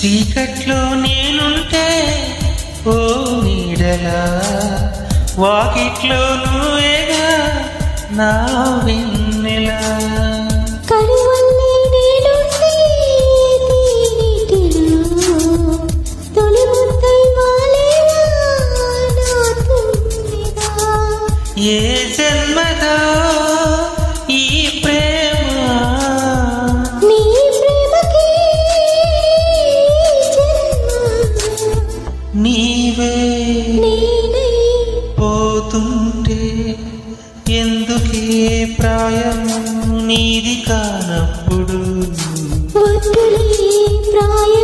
చీకట్లో నేనుంటే ఓ నీడలా, వాకిట్లో నువ్వేగా నా వెన్నెలా. కరువల్లే నేనుంటే తీరితిలో, తొలి ముద్దై వాలేనా నా తుమ్మెదా. ఏ జన్మదో ఈ ప్రేమ, నీ ప్రేమకి నీవే నేనై పోతుంటే ఎందుకే ప్రాయం నీది కానప్పుడు. వద్దులే ప్రాయం